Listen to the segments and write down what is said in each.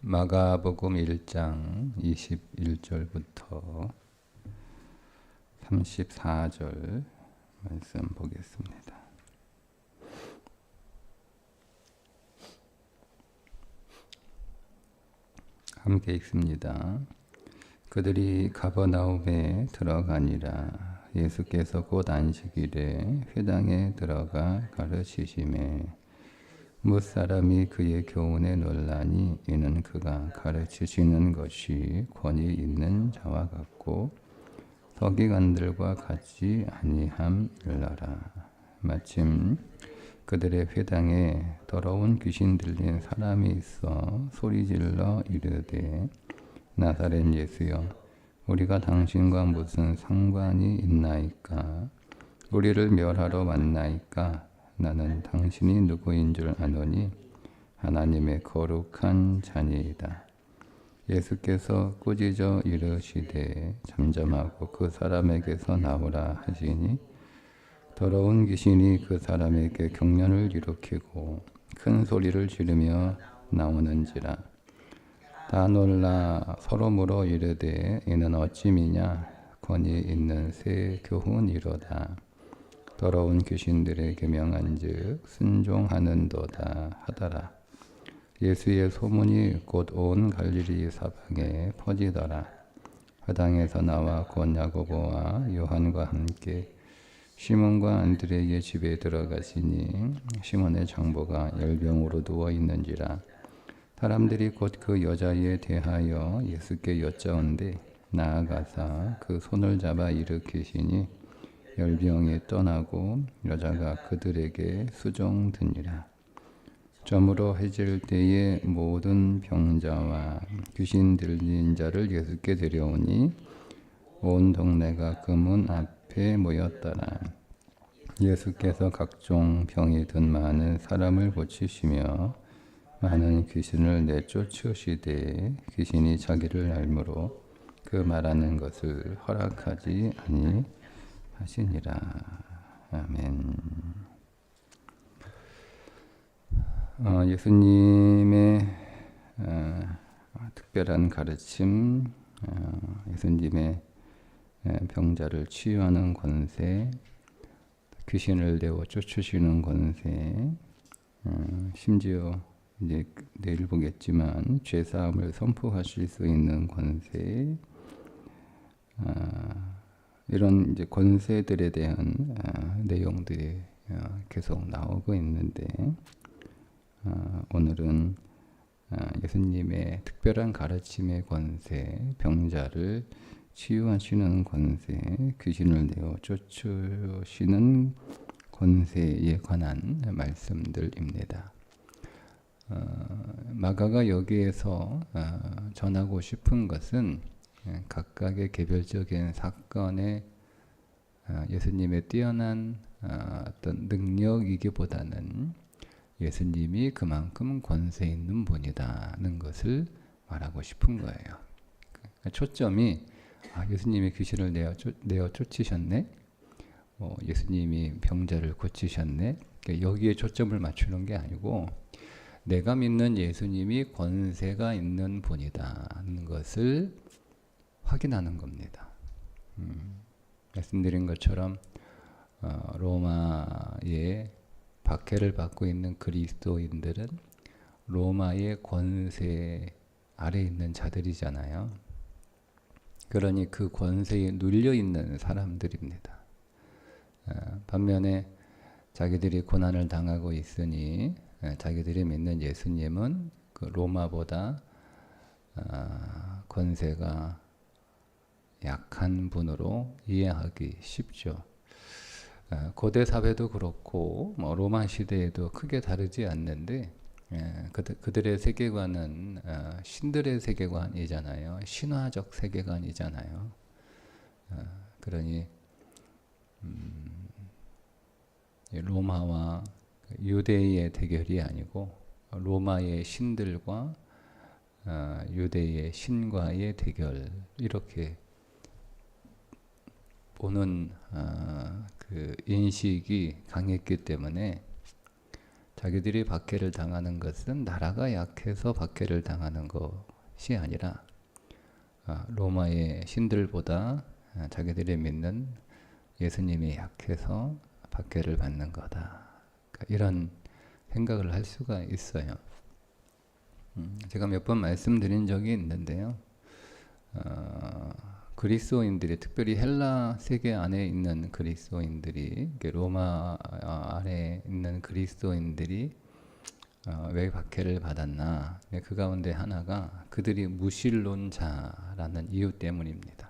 마가복음 1장 21절부터 34절 말씀 보겠습니다. 함께 읽습니다. 그들이 가버나움에 들어가니라. 예수께서 곧 안식일에 회당에 들어가 가르치시매 무사람이 그의 교훈에 놀라니 이는 그가 가르치시는 것이 권위 있는 자와 같고 서기관들과 같지 아니함일러라. 마침 그들의 회당에 더러운 귀신 들린 사람이 있어 소리질러 이르되 나사렛 예수여 우리가 당신과 무슨 상관이 있나이까? 우리를 멸하러 왔나이까? 나는 당신이 누구인 줄 아노니 하나님의 거룩한 자니이다. 예수께서 꾸짖어 이르시되 잠잠하고 그 사람에게서 나오라 하시니 더러운 귀신이 그 사람에게 경련을 일으키고 큰 소리를 지르며 나오는지라. 다 놀라 서로 물어 이르되 이는 어찌미냐? 권위 있는 새 교훈이로다. 더러운 귀신들의 계명한즉 순종하는도다 하더라. 예수의 소문이 곧 온 갈릴리 사방에 퍼지더라. 회당에서 나와 곧 야고보와 요한과 함께 시몬과 안드레의 집에 들어가시니 시몬의 장보가 열병으로 누워 있는지라. 사람들이 곧 그 여자에 대하여 예수께 여짜온데 나아가사 그 손을 잡아 일으키시니 열병이 떠나고 여자가 그들에게 수종드니라. 저물어 해질 때에 모든 병자와 귀신 들린 자를 예수께 데려오니 온 동네가 그 문 앞에 모였더라. 예수께서 각종 병이 든 많은 사람을 고치시며 많은 귀신을 내쫓으시되 귀신이 자기를 알므로 그 말하는 것을 허락하지 아니하시니라. 아멘. 예수님의 특별한 가르침, 예수님의 병자를 치유하는 권세, 귀신을 내어 쫓으시는 권세, 심지어 이제 내일 보겠지만 죄사함을 선포하실 수 있는 권세, 이런 이제 권세들에 대한 내용들이 계속 나오고 있는데 오늘은 예수님의 특별한 가르침의 권세, 병자를 치유하시는 권세, 귀신을 내어 쫓으시는 권세에 관한 말씀들입니다. 마가가 여기에서 전하고 싶은 것은 각각의 개별적인 사건에 예수님의 뛰어난 어떤 능력이기보다는 예수님이 그만큼 권세 있는 분이다는 것을 말하고 싶은 거예요. 초점이 예수님이 귀신을 내어 쫓으셨네, 예수님이 병자를 고치셨네, 여기에 초점을 맞추는 게 아니고 내가 믿는 예수님이 권세가 있는 분이다는 것을 확인하는 겁니다. 말씀드린 것처럼 로마의 박해를 받고 있는 그리스도인들은 로마의 권세 아래 있는 자들이잖아요. 그러니 그 권세에 눌려 있는 사람들입니다. 반면에 자기들이 고난을 당하고 있으니 자기들이 믿는 예수님은 그 로마보다 권세가 약한 분으로 이해하기 쉽죠. 고대 사회도 그렇고 로마 시대에도 크게 다르지 않는데 그들의 세계관은 신들의 세계관이잖아요. 신화적 세계관이잖아요. 그러니 로마와 유대의 대결이 아니고 로마의 신들과 유대의 신과의 대결, 이렇게 보는 그 인식이 강했기 때문에 자기들이 박해를 당하는 것은 나라가 약해서 박해를 당하는 것이 아니라 로마의 신들보다 자기들이 믿는 예수님이 약해서 박해를 받는 거다. 그러니까 이런 생각을 할 수가 있어요. 제가 몇 번 말씀드린 적이 있는데요. 그리스도인들이, 특별히 헬라 세계 안에 있는 그리스도인들이, 로마 안에 있는 그리스도인들이 왜 박해를 받았나? 그 가운데 하나가 그들이 무신론자라는 이유 때문입니다.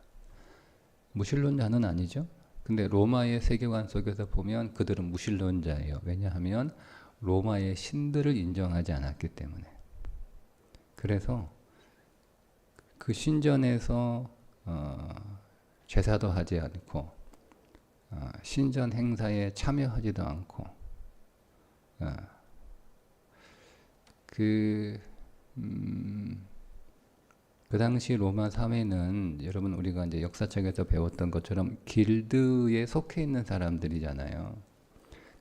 무신론자는 아니죠. 근데 로마의 세계관 속에서 보면 그들은 무신론자예요. 왜냐하면 로마의 신들을 인정하지 않았기 때문에. 그래서 그 신전에서 제사도 하지 않고 신전 행사에 참여하지도 않고 그 당시 로마 사회는 여러분 우리가 이제 역사책에서 배웠던 것처럼 길드에 속해 있는 사람들이잖아요.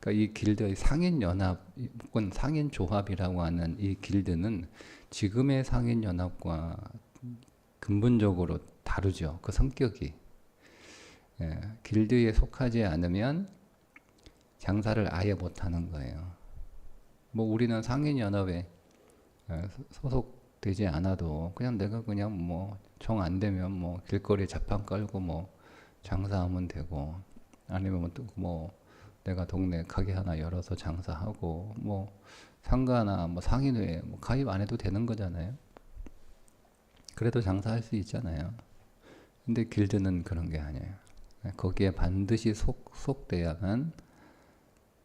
그러니까 이 길드, 상인 연합 혹은 상인 조합이라고 하는 이 길드는 지금의 상인 연합과 근본적으로 다르죠. 그 성격이. 길드에 속하지 않으면 장사를 아예 못하는 거예요. 뭐 우리는 상인 연합에 소속되지 않아도 그냥 내가 그냥 뭐 정 안 되면 뭐 길거리에 자판 깔고 뭐 장사하면 되고, 아니면 뭐 내가 동네 가게 하나 열어서 장사하고 뭐 상가나 뭐 상인회에 뭐 가입 안 해도 되는 거잖아요. 그래도 장사할 수 있잖아요. 근데 길드는 그런 게 아니에요. 거기에 반드시 속돼야만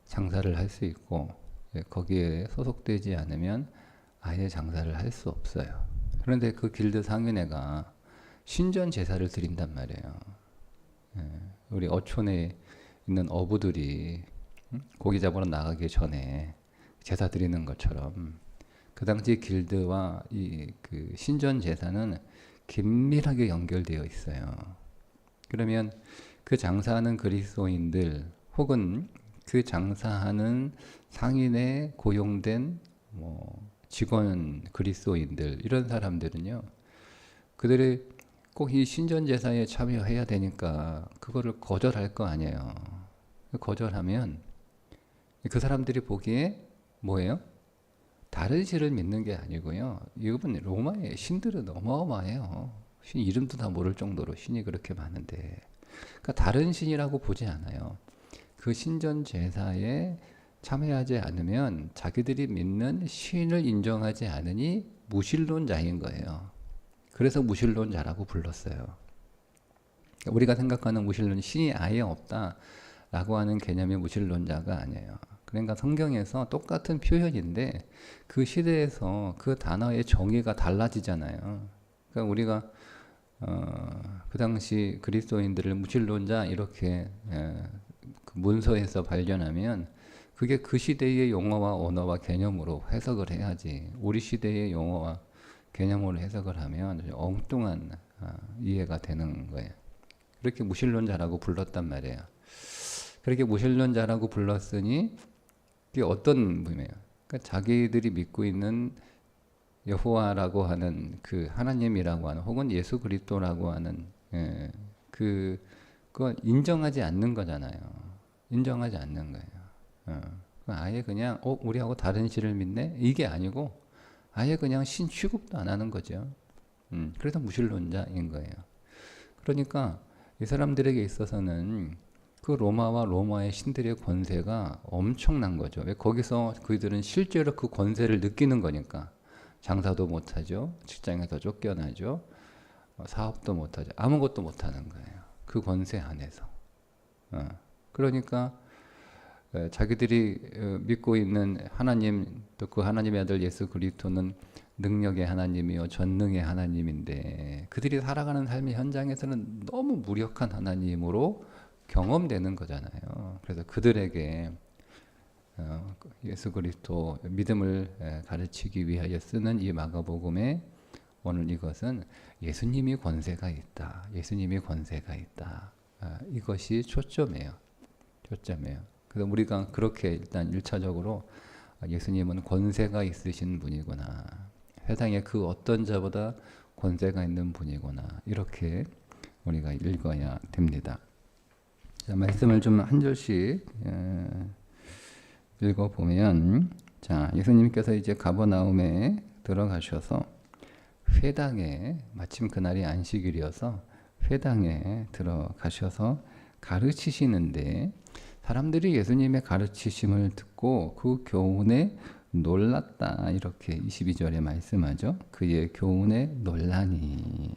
장사를 할 수 있고, 거기에 소속되지 않으면 아예 장사를 할 수 없어요. 그런데 그 길드 상인회가 신전 제사를 드린단 말이에요. 우리 어촌에 있는 어부들이 고기 잡으러 나가기 전에 제사 드리는 것처럼 그 당시 길드와 그 신전 제사는 긴밀하게 연결되어 있어요. 그러면 그 장사하는 그리스도인들 혹은 그 장사하는 상인에 고용된 뭐 직원 그리스도인들, 이런 사람들은요, 그들이 꼭 이 신전 제사에 참여해야 되니까 그거를 거절할 거 아니에요. 거절하면 그 사람들이 보기에 뭐예요? 다른 신을 믿는 게 아니고요. 이건 로마의 신들은 어마어마해요. 신 이름도 다 모를 정도로 신이 그렇게 많은데, 그러니까 다른 신이라고 보지 않아요. 그 신전 제사에 참여하지 않으면 자기들이 믿는 신을 인정하지 않으니 무신론자인 거예요. 그래서 무신론자라고 불렀어요. 우리가 생각하는 무신론, 신이 아예 없다라고 하는 개념의 무신론자가 아니에요. 그러니까 성경에서 똑같은 표현인데 그 시대에서 그 단어의 정의가 달라지잖아요. 그러니까 우리가 그 당시 그리스도인들을 무신론자 이렇게 그 문서에서 발견하면 그게 그 시대의 용어와 언어와 개념으로 해석을 해야지, 우리 시대의 용어와 개념으로 해석을 하면 엉뚱한 이해가 되는 거예요. 그렇게 무신론자라고 불렀단 말이에요. 그렇게 무신론자라고 불렀으니 그게 어떤 의미예요? 그러니까 자기들이 믿고 있는 여호와라고 하는 그 하나님이라고 하는, 혹은 예수 그리스도라고 하는 그건 인정하지 않는 거잖아요. 인정하지 않는 거예요. 아예 그냥 우리하고 다른 신을 믿네? 이게 아니고 아예 그냥 신 취급도 안 하는 거죠. 그래서 무신론자인 거예요. 그러니까 이 사람들에게 있어서는 그 로마와 로마의 신들의 권세가 엄청난 거죠. 왜? 거기서 그들은 실제로 그 권세를 느끼는 거니까. 장사도 못하죠. 직장에서 쫓겨나죠. 사업도 못하죠. 아무것도 못하는 거예요. 그 권세 안에서. 그러니까 자기들이 믿고 있는 하나님, 또 그 하나님의 아들 예수 그리스도는 능력의 하나님이요 전능의 하나님인데, 그들이 살아가는 삶의 현장에서는 너무 무력한 하나님으로 경험되는 거잖아요. 그래서 그들에게 예수 그리스도 믿음을 가르치기 위하여 쓰는 이 마가복음에 오늘 이것은 예수님이 권세가 있다. 예수님이 권세가 있다. 이것이 초점이에요. 초점이에요. 그래서 우리가 그렇게 일단 1차적으로 예수님은 권세가 있으신 분이구나. 세상에 그 어떤 자보다 권세가 있는 분이구나. 이렇게 우리가 읽어야 됩니다. 자, 말씀을 좀 한 절씩 읽어보면, 자, 예수님께서 이제 가버나움에 들어가셔서 회당에, 마침 그날이 안식일이어서 회당에 들어가셔서 가르치시는데, 사람들이 예수님의 가르치심을 듣고 그 교훈에 놀랐다. 이렇게 22절에 말씀하죠. 그의 교훈에 놀라니.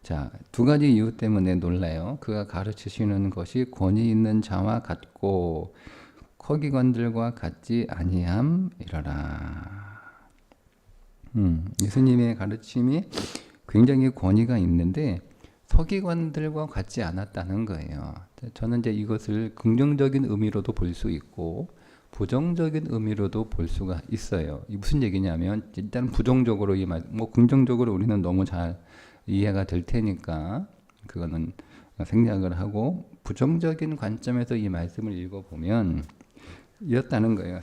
자, 두 가지 이유 때문에 놀라요. 그가 가르치시는 것이 권위 있는 자와 같고 서기관들과 같지 아니함이라라. 예수님의 가르침이 굉장히 권위가 있는데 서기관들과 같지 않았다는 거예요. 저는 이제 이것을 긍정적인 의미로도 볼 수 있고 부정적인 의미로도 볼 수가 있어요. 이 무슨 얘기냐면, 일단 부정적으로 뭐 긍정적으로 우리는 너무 잘 이해가 될 테니까 그거는 생략을 하고, 부정적인 관점에서 이 말씀을 읽어보면 이렇다는 거예요.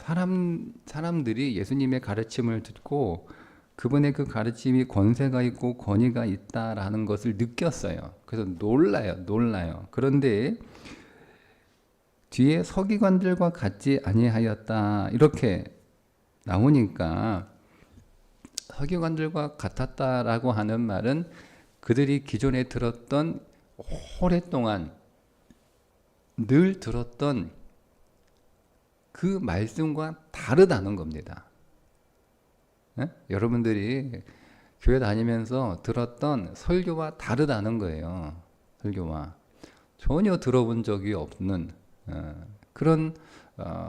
사람들이 예수님의 가르침을 듣고 그분의 그 가르침이 권세가 있고 권위가 있다라는 것을 느꼈어요. 그래서 놀라요. 그런데 뒤에 서기관들과 같지 아니하였다 이렇게 나오니까, 서기관들과 같았다라고 하는 말은 그들이 기존에 들었던, 오랫동안 늘 들었던 그 말씀과 다르다는 겁니다. 네? 여러분들이 교회 다니면서 들었던 설교와 다르다는 거예요. 설교와 전혀 들어본 적이 없는 그런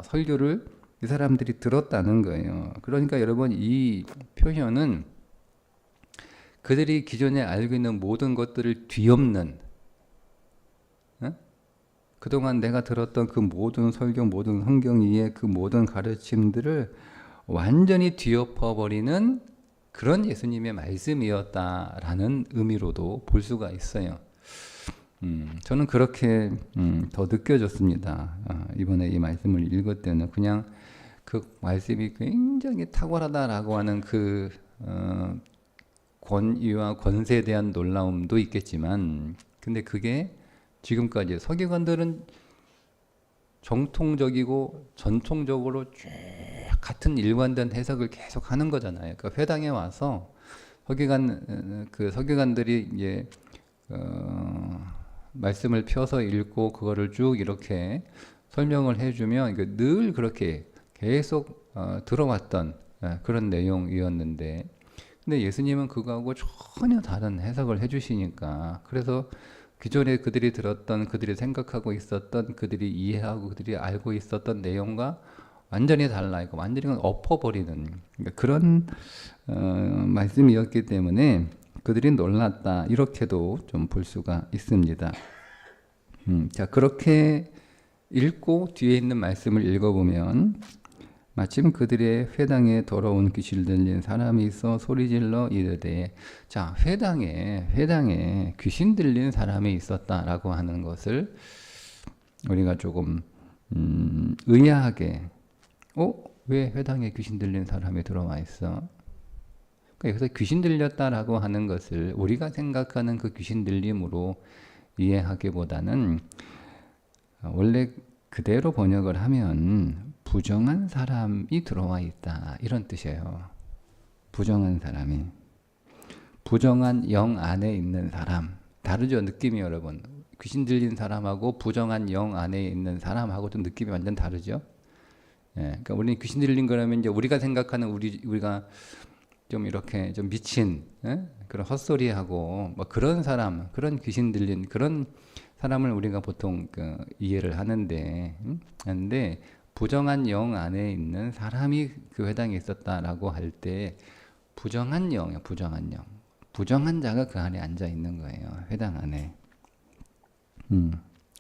설교를 이 사람들이 들었다는 거예요. 그러니까 여러분, 이 표현은 그들이 기존에 알고 있는 모든 것들을 뒤엎는, 그동안 내가 들었던 그 모든 설교, 모든 성경 이해 그 모든 가르침들을 완전히 뒤엎어버리는 그런 예수님의 말씀이었다라는 의미로도 볼 수가 있어요. 저는 그렇게 더 느껴졌습니다. 이번에 이 말씀을 읽을 때는 그냥 그 말씀이 굉장히 탁월하다라고 하는 그 권위와 권세에 대한 놀라움도 있겠지만, 근데 그게 지금까지 서기관들은 정통적이고 전통적으로 쭉 같은 일관된 해석을 계속 하는 거잖아요. 그러니까 회당에 와서 서기관들이 이제 말씀을 펴서 읽고 그거를 쭉 이렇게 설명을 해주면 늘 그렇게 계속 들어왔던 그런 내용이었는데, 근데 예수님은 그거하고 전혀 다른 해석을 해주시니까, 그래서 기존에 그들이 들었던, 그들이 생각하고 있었던, 그들이 이해하고 그들이 알고 있었던 내용과 완전히 달라, 이거 완전히 엎어버리는 그런 말씀이었기 때문에 그들이 놀랐다, 이렇게도 좀 볼 수가 있습니다. 자, 그렇게 읽고 뒤에 있는 말씀을 읽어보면, 마침 그들의 회당에 더러운 귀신 들린 사람이 있어 소리질러 이르되. 자, 회당에 귀신 들린 사람이 있었다라고 하는 것을 우리가 조금 의아하게, 왜 회당에 귀신 들린 사람이 들어와 있어? 그래서 귀신 들렸다라고 하는 것을 우리가 생각하는 그 귀신 들림으로 이해하기보다는, 원래 그대로 번역을 하면 부정한 사람이 들어와 있다, 이런 뜻이에요. 부정한 사람이, 부정한 영 안에 있는 사람. 다르죠, 느낌이. 여러분, 귀신 들린 사람하고 부정한 영 안에 있는 사람하고 좀 느낌이 완전 다르죠. 그러니까 우리는 귀신 들린 거라면 이제 우리가 생각하는 우리가 좀 이렇게 좀 미친, 그런 헛소리하고 뭐 그런 사람, 그런 귀신 들린 그런 사람을 우리가 보통 이해를 하는데, 부정한 영 안에 있는 사람이 그 회당에 있었다라고 할 때, 부정한 영이요, 부정한 자가 그 안에 앉아 있는 거예요, 회당 안에.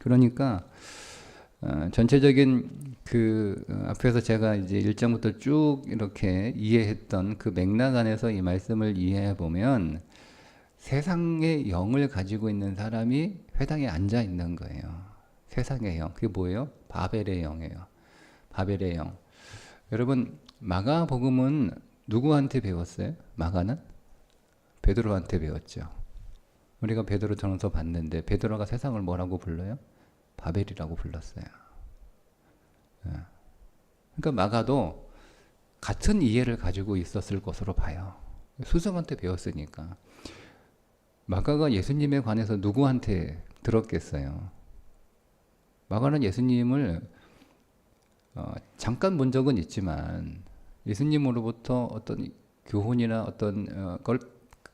그러니까 전체적인 앞에서 제가 이제 1장부터 쭉 이렇게 이해했던 그 맥락 안에서 이 말씀을 이해해 보면, 세상의 영을 가지고 있는 사람이 회당에 앉아 있는 거예요. 세상의 영, 그게 뭐예요? 바벨의 영이에요. 바벨의 영. 여러분, 마가복음은 누구한테 배웠어요? 마가는 베드로한테 배웠죠. 우리가 베드로 전서 봤는데 베드로가 세상을 뭐라고 불러요? 바벨이라고 불렀어요. 그러니까 마가도 같은 이해를 가지고 있었을 것으로 봐요. 수석한테 배웠으니까. 마가가 예수님에 관해서 누구한테 들었겠어요? 마가는 예수님을 잠깐 본 적은 있지만 예수님으로부터 어떤 교훈이나 어떤 걸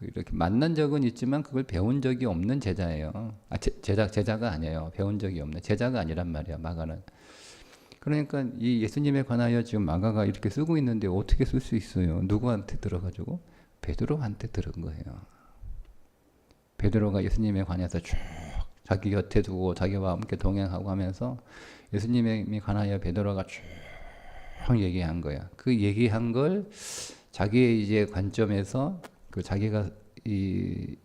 이렇게 만난 적은 있지만 그걸 배운 적이 없는 제자예요. 제자가 아니에요. 배운 적이 없는 제자가 아니란 말이야. 마가는. 그러니까 이 예수님에 관하여 지금 마가가 이렇게 쓰고 있는데 어떻게 쓸 수 있어요? 누구한테 들어가지고? 베드로한테 들은 거예요. 베드로가 예수님에 관해서 쭉 자기 곁에 두고 자기와 함께 동행하고 하면서 예수님에 관하여 베드로가 쭉 얘기한 거야. 그 얘기한 걸 자기의 이제 관점에서 그 자기가 이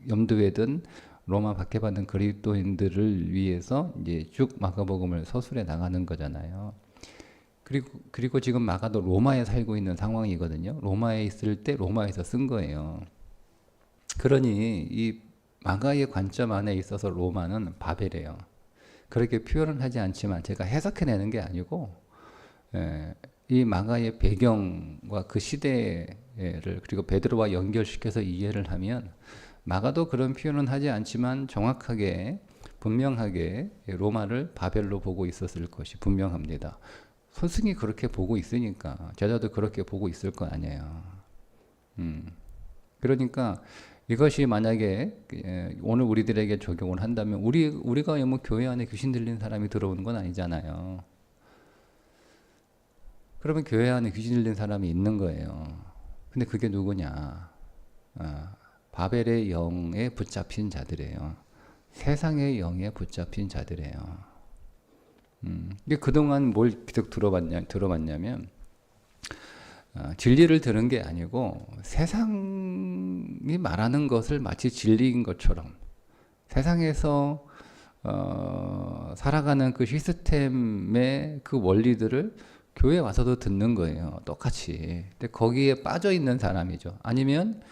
염두에 든 로마 박해받는 그리스도인들을 위해서 이제 쭉 마가복음을 서술해 나가는 거잖아요. 그리고 지금 마가도 로마에 살고 있는 상황이거든요. 로마에 있을 때 로마에서 쓴 거예요. 그러니 이 마가의 관점 안에 있어서 로마는 바벨이에요. 그렇게 표현은 하지 않지만 제가 해석해내는 게 아니고 이 마가의 배경과 그 시대를 그리고 베드로와 연결시켜서 이해를 하면 마가도 그런 표현은 하지 않지만 정확하게 분명하게 로마를 바벨로 보고 있었을 것이 분명합니다. 스승이 그렇게 보고 있으니까 제자도 그렇게 보고 있을 거 아니에요. 그러니까 이것이 만약에 오늘 우리들에게 적용을 한다면 우리가 뭐 교회 안에 귀신 들린 사람이 들어오는 건 아니잖아요. 그러면 교회 안에 귀신 들린 사람이 있는 거예요. 근데 그게 누구냐? 바벨의 영에 붙잡힌 자들이에요. 세상의 영에 붙잡힌 자들이에요. 이게 그동안 뭘 계속 들어봤냐면 진리를 들은 게 아니고 세상이 말하는 것을 마치 진리인 것처럼 세상에서 살아가는 그 시스템의 그 원리들을 교회에 와서도 듣는 거예요. 똑같이. 근데 거기에 빠져 있는 사람이죠. 아니면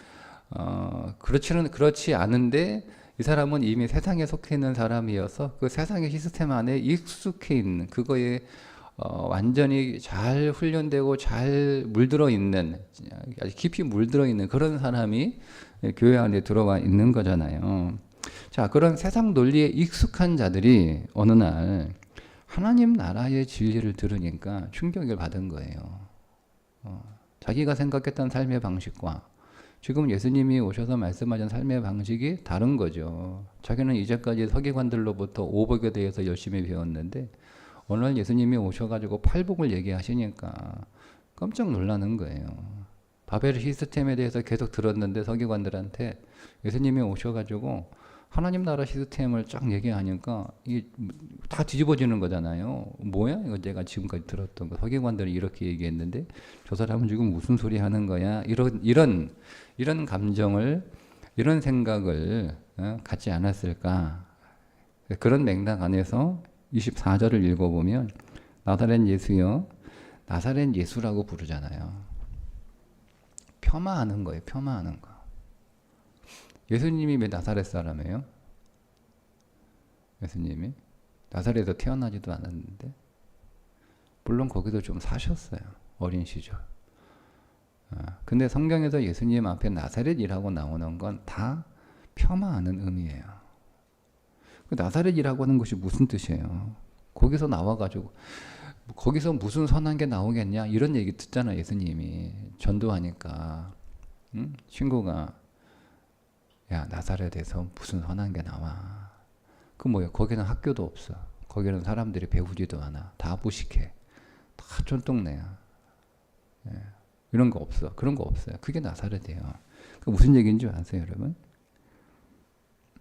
그렇지 않은데 이 사람은 이미 세상에 속해 있는 사람이어서 그 세상의 시스템 안에 익숙해 있는 그거에 완전히 잘 훈련되고 잘 물들어 있는 아주 깊이 물들어 있는 그런 사람이 교회 안에 들어와 있는 거잖아요. 자, 그런 세상 논리에 익숙한 자들이 어느 날 하나님 나라의 진리를 들으니까 충격을 받은 거예요. 자기가 생각했던 삶의 방식과 지금 예수님이 오셔서 말씀하신 삶의 방식이 다른 거죠. 자기는 이제까지 서기관들로부터 오복에 대해서 열심히 배웠는데 오늘 예수님이 오셔가지고 팔복을 얘기하시니까 깜짝 놀라는 거예요. 바벨 시스템에 대해서 계속 들었는데 서기관들한테 예수님이 오셔가지고 하나님 나라 시스템을 쫙 얘기하니까 이게 다 뒤집어지는 거잖아요. 뭐야? 이거 내가 지금까지 들었던 거. 서기관들이 이렇게 얘기했는데 저 사람은 지금 무슨 소리 하는 거야? 이런 감정을, 이런 생각을 갖지 않았을까? 그런 맥락 안에서 24절을 읽어보면 나사렛 예수여, 나사렛 예수라고 부르잖아요. 폄하하는 거예요. 폄하하는 거. 예수님이 왜 나사렛 사람이에요? 예수님이 나사렛에서 태어나지도 않았는데 물론 거기도 좀 사셨어요. 어린 시절. 근데 성경에서 예수님 앞에 나사렛이라고 나오는 건 다 폄하하는 의미예요. 그 나사렛이라고 하는 것이 무슨 뜻이에요? 거기서 나와가지고 거기서 무슨 선한 게 나오겠냐 이런 얘기 듣잖아. 예수님이 전도하니까 친구가 야 나사렛에서 무슨 선한 게 나와. 그 뭐야? 거기는 학교도 없어. 거기는 사람들이 배우지도 않아. 다 무식해. 다 쫀똥내야. 이런 거 없어. 그런 거 없어요. 그게 나사렛이에요. 그 무슨 얘기인지 아세요, 여러분?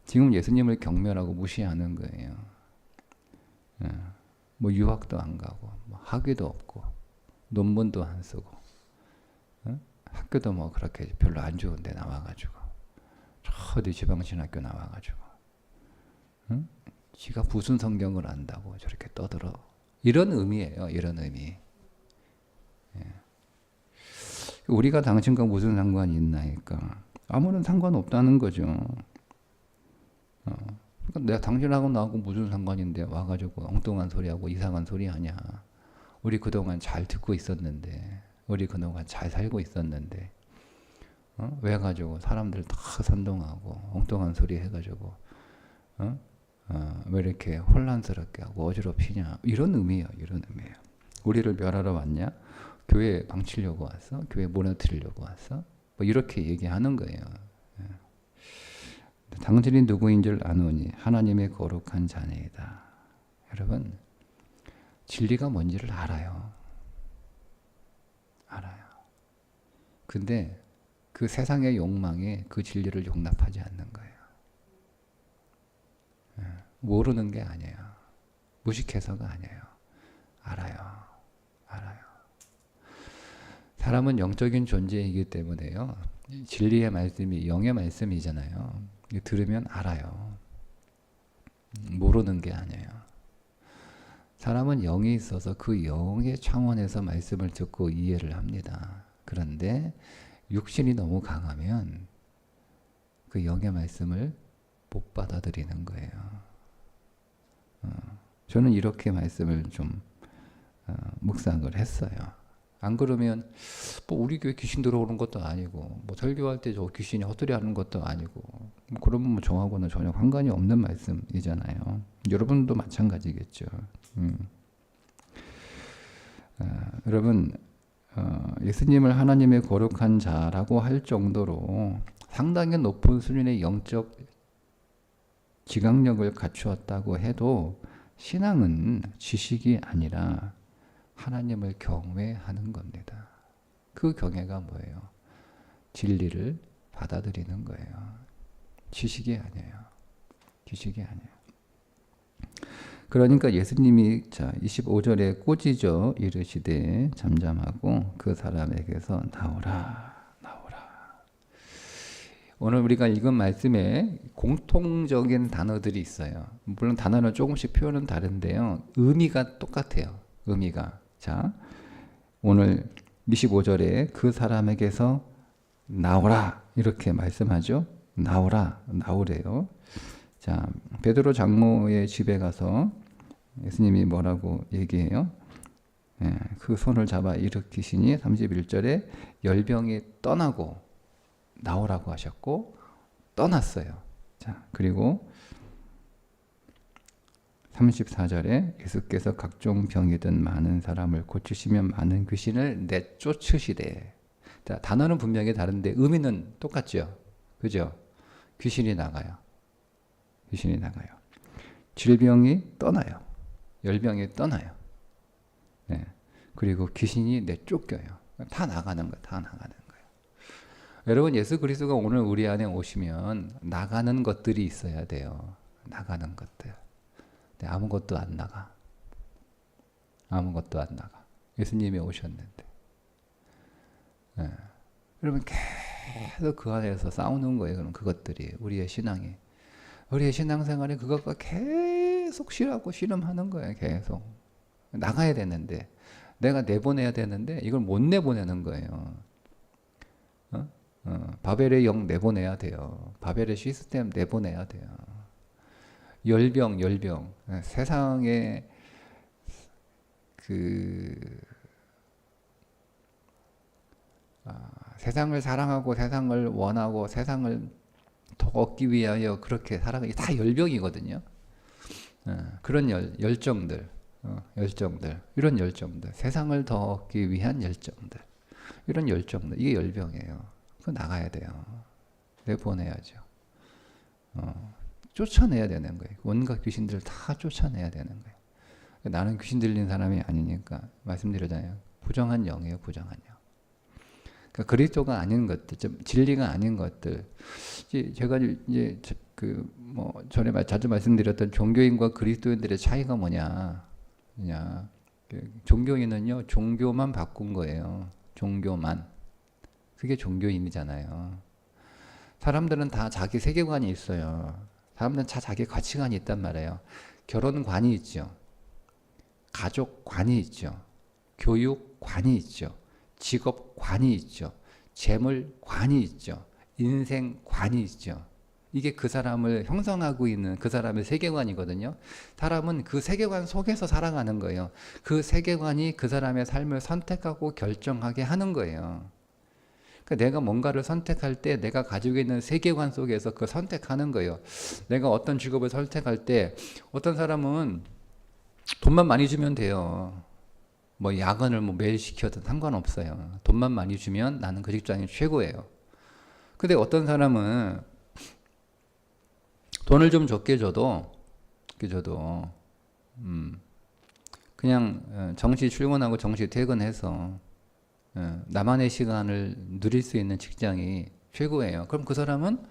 지금 예수님을 경멸하고 무시하는 거예요. 뭐 유학도 안 가고, 뭐 학위도 없고, 논문도 안 쓰고, 학교도 뭐 그렇게 별로 안 좋은데 나와가지고, 어디 지방신학교 나와가지고, 지가 무슨 성경을 안다고 저렇게 떠들어. 이런 의미예요. 이런 의미. 우리가 당신과 무슨 상관이 있나니까. 아무런 상관없다는 거죠. 그러니까 내가 당신하고 나하고 무슨 상관인데 와가지고 엉뚱한 소리하고 이상한 소리 하냐. 우리 그동안 잘 듣고 있었는데, 우리 그동안 잘 살고 있었는데, 왜 가지고 사람들 다 선동하고 엉뚱한 소리 해가지고 왜 이렇게 혼란스럽게 하고 어지럽히냐. 이런 의미예요. 이런 의미예요. 우리를 멸하러 왔냐? 교회 망치려고 왔어? 교회 무너뜨리려고 왔어? 뭐 이렇게 얘기하는 거예요. 당신이 누구인 줄 아노니 하나님의 거룩한 자녀이다. 여러분, 진리가 뭔지를 알아요. 알아요. 근데 그 세상의 욕망에 그 진리를 용납하지 않는 거예요. 모르는 게 아니에요. 무식해서가 아니에요. 알아요. 알아요. 사람은 영적인 존재이기 때문에요. 진리의 말씀이 영의 말씀이잖아요. 들으면 알아요. 모르는 게 아니에요. 사람은 영이 있어서 그 영의 차원에서 말씀을 듣고 이해를 합니다. 그런데 육신이 너무 강하면 그 영의 말씀을 못 받아들이는 거예요. 저는 이렇게 말씀을 좀 묵상을 했어요. 안 그러면 뭐 우리 교회 귀신 들어오는 것도 아니고 뭐 설교할 때 저 귀신이 헛소리 하는 것도 아니고 뭐 그러면 뭐 저하고는 전혀 상관이 없는 말씀이잖아요. 여러분도 마찬가지겠죠. 여러분 예수님을 하나님의 거룩한 자라고 할 정도로 상당히 높은 수준의 영적 지각력을 갖추었다고 해도 신앙은 지식이 아니라 하나님을 경외하는 겁니다. 그 경외가 뭐예요? 진리를 받아들이는 거예요. 지식이 아니에요. 지식이 아니에요. 그러니까 예수님이 자 25절에 꾸짖어 이르시되 잠잠하고 그 사람에게서 나오라. 오늘 우리가 읽은 말씀에 공통적인 단어들이 있어요. 물론 단어는 조금씩 표현은 다른데요. 의미가 똑같아요. 의미가. 자, 오늘 25절에 그 사람에게서 나오라 이렇게 말씀하죠. 나오래요. 자, 베드로 장모의 집에 가서 예수님이 뭐라고 얘기해요? 그 손을 잡아 일으키시니 31절에 열병이 떠나고 나오라고 하셨고 떠났어요. 자, 그리고 34절에 예수께서 각종 병이든 많은 사람을 고치시며 많은 귀신을 내쫓으시되. 자, 단어는 분명히 다른데 의미는 똑같죠. 그죠? 귀신이 나가요. 귀신이 나가요. 질병이 떠나요. 열병이 떠나요. 네. 그리고 귀신이 내쫓겨요. 다 나가는 거예요. 다 나가는 거예요. 여러분, 예수 그리스도가 오늘 우리 안에 오시면 나가는 것들이 있어야 돼요. 나가는 것들. 근데 아무것도 안 나가. 아무것도 안 나가. 예수님이 오셨는데. 네. 여러분, 계속 그 안에서 싸우는 거예요. 그럼 그것들이 우리의 신앙이. 우리의 신앙생활에 그것과 계속 씨름하는 거예요. 계속. 나가야 되는데. 내가 내보내야 되는데 이걸 못 내보내는 거예요. 바벨의 영 내보내야 돼요. 바벨의 시스템 내보내야 돼요. 열병. 세상에 세상을 사랑하고 세상을 원하고 세상을 더 얻기 위하여 그렇게 살아가기 다 열병이거든요. 그런 열정들, 이런 열정들, 세상을 더 얻기 위한 열정들, 이런 열정들, 이게 열병이에요. 그거 나가야 돼요. 내보내야죠. 쫓아내야 되는 거예요. 온갖 귀신들을 다 쫓아내야 되는 거예요. 나는 귀신 들린 사람이 아니니까 말씀드렸잖아요. 부정한 영이에요. 부정한 영. 그러니까 그리스도가 아닌 것들, 진리가 아닌 것들. 제가 이제 전에 자주 말씀드렸던 종교인과 그리스도인들의 차이가 뭐냐? 종교인은요, 종교만 바꾼 거예요. 종교만. 그게 종교인이잖아요. 사람들은 다 자기 세계관이 있어요. 사람들은 다 자기 가치관이 있단 말이에요. 결혼관이 있죠. 가족관이 있죠. 교육관이 있죠. 직업관이 있죠. 재물관이 있죠. 인생관이 있죠. 이게 그 사람을 형성하고 있는 그 사람의 세계관이거든요. 사람은 그 세계관 속에서 살아가는 거예요. 그 세계관이 그 사람의 삶을 선택하고 결정하게 하는 거예요. 그러니까 내가 뭔가를 선택할 때 내가 가지고 있는 세계관 속에서 그 선택하는 거예요. 내가 어떤 직업을 선택할 때 어떤 사람은 돈만 많이 주면 돼요. 뭐 야근을 뭐 매일 시켜도 상관없어요. 돈만 많이 주면 나는 그 직장이 최고예요. 근데 어떤 사람은 돈을 좀 적게 줘도 그냥 정시 출근하고 정시 퇴근해서 나만의 시간을 누릴 수 있는 직장이 최고예요. 그럼 그 사람은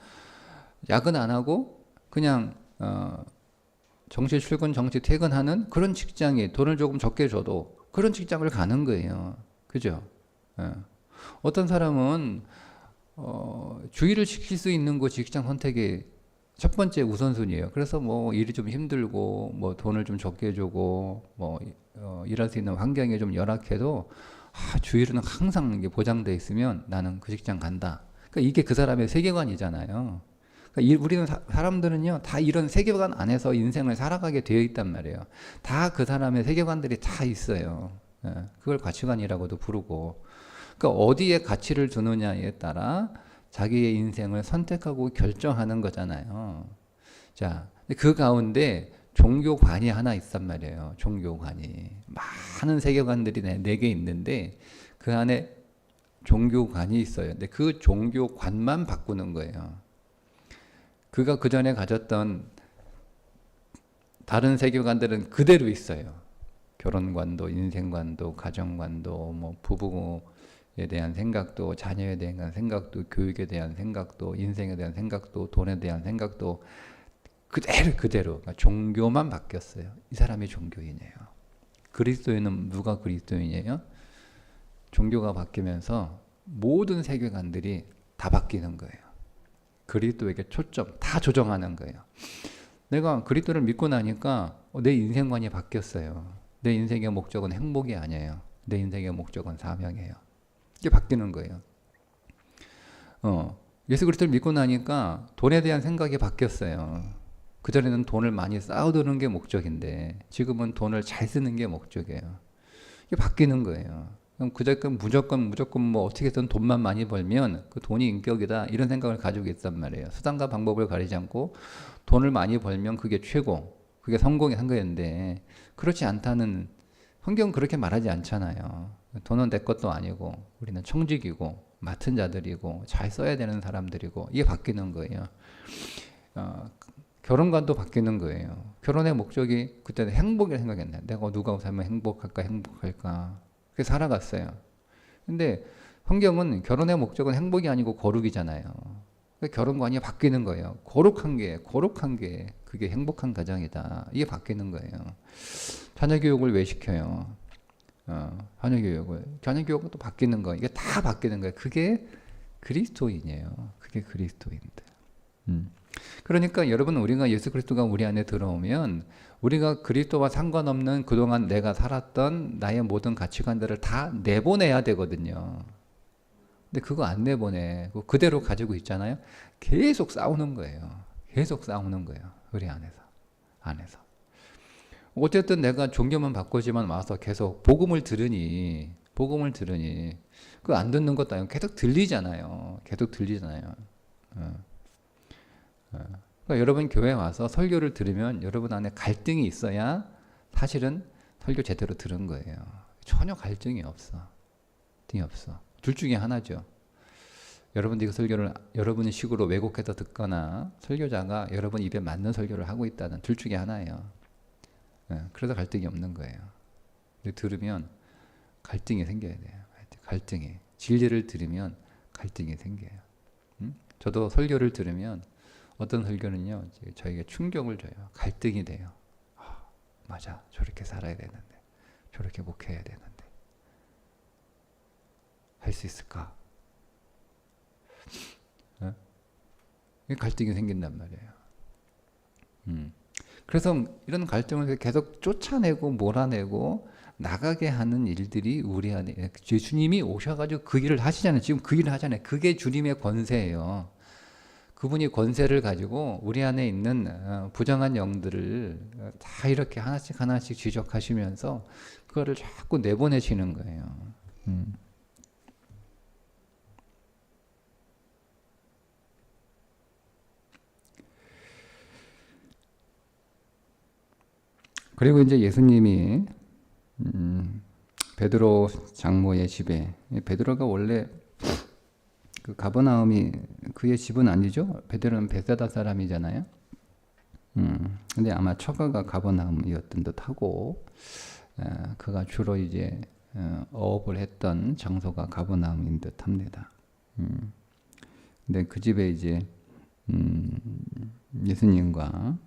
야근 안 하고 그냥 정시 출근, 정시 퇴근하는 그런 직장이 돈을 조금 적게 줘도 그런 직장을 가는 거예요. 그죠? 어떤 사람은 주의를 시킬 수 있는 거 직장 선택이 첫 번째 우선순위예요. 그래서 뭐 일이 좀 힘들고 뭐 돈을 좀 적게 주고 뭐 일할 수 있는 환경이 좀 열악해도 주일은 항상 이게 보장돼 있으면 나는 그 직장 간다. 그러니까 이게 그 사람의 세계관이잖아요. 그러니까 우리는 사람들은요 다 이런 세계관 안에서 인생을 살아가게 되어 있단 말이에요. 다 그 사람의 세계관들이 다 있어요. 그걸 가치관이라고도 부르고. 그러니까 어디에 가치를 두느냐에 따라 자기의 인생을 선택하고 결정하는 거잖아요. 자, 그 가운데 종교관이 하나 있단 말이에요. 종교관이. 많은 세계관들이 네 개 있는데 그 안에 종교관이 있어요. 근데 그 종교관만 바꾸는 거예요. 그가 그 전에 가졌던 다른 세계관들은 그대로 있어요. 결혼관도, 인생관도, 가정관도, 뭐 부부에 대한 생각도, 자녀에 대한 생각도, 교육에 대한 생각도, 인생에 대한 생각도, 돈에 대한 생각도 그대로 그러니까 종교만 바뀌었어요. 이 사람이 종교인이에요. 그리스도인은 누가 그리스도인이에요? 종교가 바뀌면서 모든 세계관들이 다 바뀌는 거예요. 그리스도에게 초점 다 조정하는 거예요. 내가 그리스도를 믿고 나니까 내 인생관이 바뀌었어요. 내 인생의 목적은 행복이 아니에요. 내 인생의 목적은 사명이에요. 이게 바뀌는 거예요. 예수 그리스도를 믿고 나니까 돈에 대한 생각이 바뀌었어요. 그전에는 돈을 많이 쌓아두는 게 목적인데 지금은 돈을 잘 쓰는 게 목적이에요. 이게 바뀌는 거예요. 그럼 무조건 뭐 어떻게든 돈만 많이 벌면 그 돈이 인격이다 이런 생각을 가지고 있단 말이에요. 수단과 방법을 가리지 않고 돈을 많이 벌면 그게 최고, 그게 성공이 한 거였는데 그렇지 않다는 성경은 그렇게 말하지 않잖아요. 돈은 내 것도 아니고 우리는 청직이고 맡은 자들이고 잘 써야 되는 사람들이고 이게 바뀌는 거예요. 결혼관도 바뀌는 거예요. 결혼의 목적이 그때는 행복이라 생각했나요? 내가 누가 살면 행복할까? 그렇게 살아갔어요. 근데 성경은 결혼의 목적은 행복이 아니고 거룩이잖아요. 결혼관이 바뀌는 거예요. 거룩한 게 그게 행복한 가정이다. 이게 바뀌는 거예요. 자녀 교육을 왜 시켜요? 자녀 교육은 또 바뀌는 거예요. 이게 다 바뀌는 거예요. 그게 그리스도인이에요. 그게 그리스도인들. 그러니까 여러분 우리가 예수 그리스도가 우리 안에 들어오면 우리가 그리스도와 상관없는 그동안 내가 살았던 나의 모든 가치관들을 다 내보내야 되거든요. 근데 그거 안 내보내. 그대로 가지고 있잖아요. 계속 싸우는 거예요. 우리 안에서. 어쨌든 내가 종교만 바꾸지만 와서 계속 복음을 들으니 그거 안 듣는 것도 아니고 계속 들리잖아요. 그러니까 여러분 교회 와서 설교를 들으면 여러분 안에 갈등이 있어야 사실은 설교 제대로 들은 거예요. 전혀 갈등이 없어. 둘 중에 하나죠. 여러분들이 그 설교를 여러분의 식으로 왜곡해서 듣거나 설교자가 여러분 입에 맞는 설교를 하고 있다는 둘 중에 하나예요. 그래서 갈등이 없는 거예요. 들으면 갈등이 생겨야 돼요. 진리를 들으면 갈등이 생겨요. 저도 설교를 들으면 어떤 설교는요, 저에게 충격을 줘요. 갈등이 돼요. 맞아. 저렇게 살아야 되는데. 저렇게 목회해야 되는데. 할 수 있을까? 갈등이 생긴단 말이에요. 그래서 이런 갈등을 계속 쫓아내고 몰아내고 나가게 하는 일들이 우리 안에 예수님이 오셔가지고 그 일을 하시잖아요. 지금 그 일을 하잖아요. 그게 주님의 권세예요. 그분이 권세를 가지고 우리 안에 있는 부정한 영들을 다 이렇게 하나씩 하나씩 지적하시면서 그거를 자꾸 내보내시는 거예요. 그리고 이제 예수님이 베드로 장모의 집에, 베드로가 원래 그 가버나움이 그의 집은 아니죠. 베드로는 베세다 사람이잖아요. 근데 아마 처가가 가버나움이었던 듯하고, 그가 주로 이제 어업을 했던 장소가 가버나움인 듯합니다. 근데 그 집에 이제 예수님과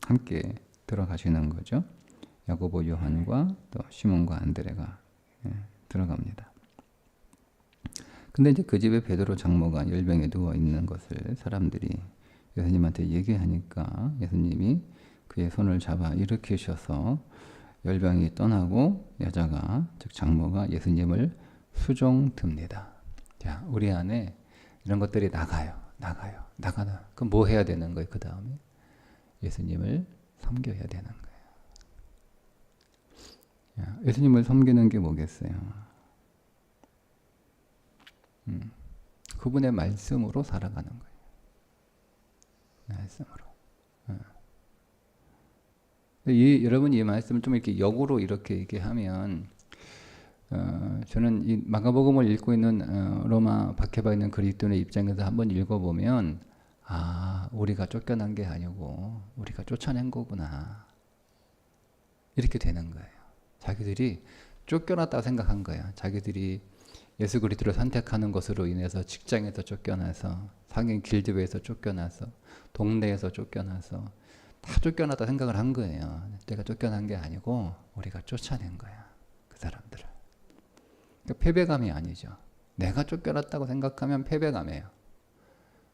함께 들어가시는 거죠. 야고보, 요한과 또 시몬과 안드레가 들어갑니다. 근데 이제 그 집에 베드로 장모가 열병에 누워 있는 것을 사람들이 예수님한테 얘기하니까 예수님이 그의 손을 잡아 일으키셔서 열병이 떠나고 여자가, 즉 장모가 예수님을 수종듭니다. 자, 우리 안에 이런 것들이 나가요. 그럼 뭐 해야 되는 거예요? 그 다음에 예수님을 섬겨야 되는 거예요. 예수님을 섬기는 게 뭐겠어요? 그분의 말씀으로 살아가는 거예요. 말씀으로. 여러분 이 말씀을 좀 이렇게 역으로 이렇게 얘기하면, 저는 이 마가복음을 읽고 있는 로마 박해받아 있는 그리스도인의 입장에서 한번 읽어보면, 우리가 쫓겨난 게 아니고 우리가 쫓아낸 거구나, 이렇게 되는 거예요. 자기들이 쫓겨났다고 생각한 거예요. 자기들이 예수 그리스도를 선택하는 것으로 인해서 직장에서 쫓겨나서, 상인 길드회에서 쫓겨나서, 동네에서 쫓겨나서 다 쫓겨났다 생각을 한 거예요. 내가 쫓겨난 게 아니고 우리가 쫓아낸 거야, 그 사람들을. 그러니까 패배감이 아니죠. 내가 쫓겨났다고 생각하면 패배감이에요.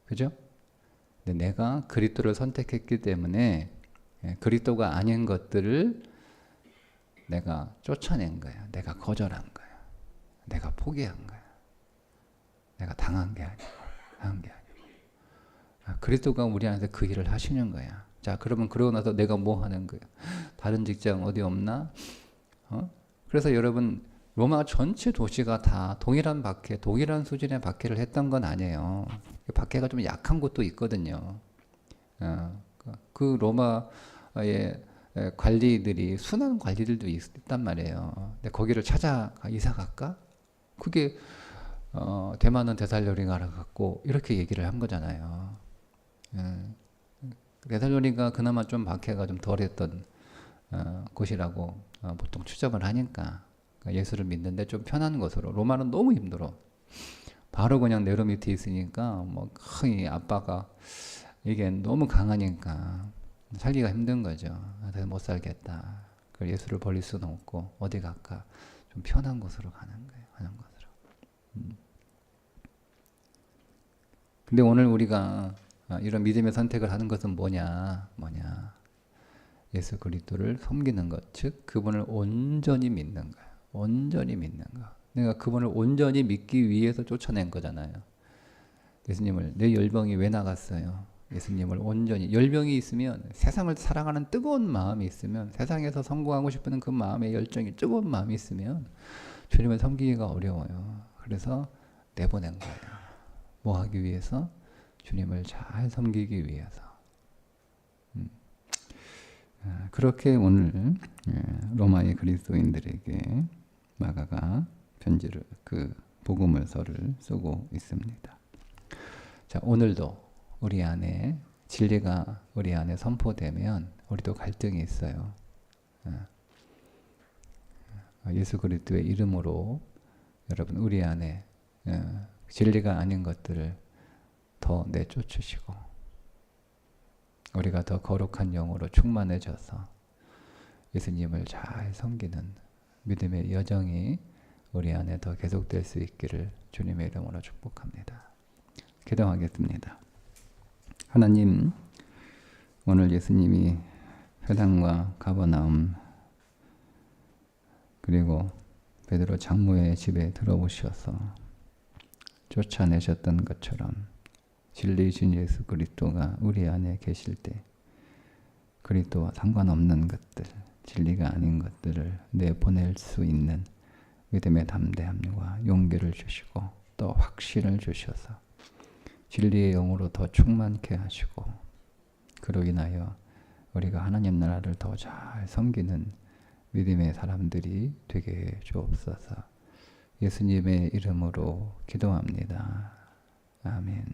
그죠? 근데 내가 그리스도를 선택했기 때문에 그리스도가 아닌 것들을 내가 쫓아낸 거야. 내가 거절한 거야. 내가 포기한 거야. 내가 당한 게 아니고. 그리스도가 우리 안에서 그 일을 하시는 거야. 자, 그러면 그러고 나서 내가 뭐 하는 거야? 다른 직장 어디 없나? 그래서 여러분, 로마 전체 도시가 다 동일한 수준의 박해를 했던 건 아니에요. 박해가 좀 약한 곳도 있거든요. 그 로마의 관리들이, 순한 관리들도 있단 말이에요. 근데 거기를 이사 갈까? 그게 대만은 데살로니가라 갖고 이렇게 얘기를 한 거잖아요. 데살로니가 그나마 좀 박해가 좀 덜했던 곳이라고 보통 추정을 하니까 예수를 믿는데 좀 편한 것으로. 로마는 너무 힘들어. 바로 그냥 네로 밑에 있으니까 뭐 이 아빠가 이게 너무 강하니까 살기가 힘든 거죠. 그래서 못 살겠다. 그걸 예수를 버릴 수는 없고 어디 갈까? 좀 편한 곳으로 가는 거예요. 근데 오늘 우리가 이런 믿음의 선택을 하는 것은 뭐냐? 예수 그리스도를 섬기는 것, 즉 그분을 온전히 믿는 거예요. 온전히 믿는 거. 내가 그분을 온전히 믿기 위해서 쫓아낸 거잖아요. 예수님을, 내 열병이 왜 나갔어요? 예수님을 온전히, 열병이 있으면, 세상을 사랑하는 뜨거운 마음이 있으면, 세상에서 성공하고 싶은 그 마음의 열정이, 뜨거운 마음이 있으면 주님을 섬기기가 어려워요. 그래서 내보낸 거예요. 뭐 하기 위해서? 주님을 잘 섬기기 위해서. 그렇게 오늘 로마의 그리스도인들에게 마가가 편지를, 그 복음을서를 쓰고 있습니다. 자, 오늘도 우리 안에 진리가 우리 안에 선포되면 우리도 갈등이 있어요. 예수 그리스도의 이름으로 여러분 우리 안에 진리가 아닌 것들을 더 내쫓으시고 우리가 더 거룩한 영으로 충만해져서 예수님을 잘 섬기는 믿음의 여정이 우리 안에 더 계속될 수 있기를 주님의 이름으로 축복합니다. 기도하겠습니다. 하나님, 오늘 예수님이 회당과 가버나움 그리고 베드로 장로의 집에 들어오셔서 쫓아내셨던 것처럼 진리이신 예수 그리스도가 우리 안에 계실 때 그리스도와 상관없는 것들, 진리가 아닌 것들을 내보낼 수 있는 믿음의 담대함과 용기를 주시고 또 확신을 주셔서 진리의 영으로 더 충만케 하시고 그로 인하여 우리가 하나님 나라를 더 잘 섬기는 믿음의 사람들이 되게 해 주옵소서. 예수님의 이름으로 기도합니다. 아멘.